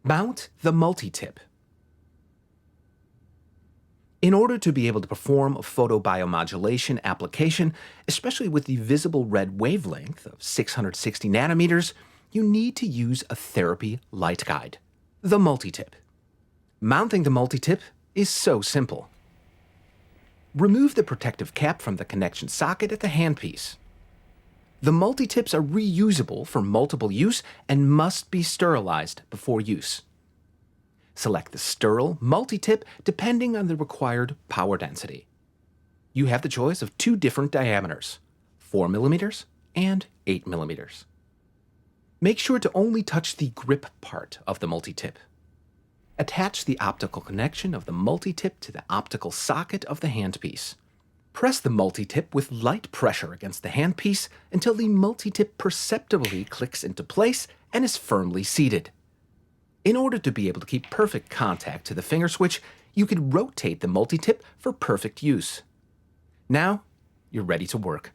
Mount the multi-tip. In order to be able to perform a photobiomodulation application, especially with the visible red wavelength of 660 nanometers, you need to use a therapy light guide, the multi-tip. Mounting the multi-tip is so simple. Remove the protective cap from the connection socket at the handpiece. The multi-tips are reusable for multiple use and must be sterilized before use. Select the sterile multi-tip depending on the required power density. You have the choice of two different diameters, 4 millimeters and 8 millimeters. Make sure to only touch the grip part of the multi-tip. Attach the optical connection of the multi-tip to the optical socket of the handpiece. Press the multi-tip with light pressure against the handpiece until the multi-tip perceptibly clicks into place and is firmly seated. In order to be able to keep perfect contact to the finger switch, you could rotate the multi-tip for perfect use. Now, you're ready to work.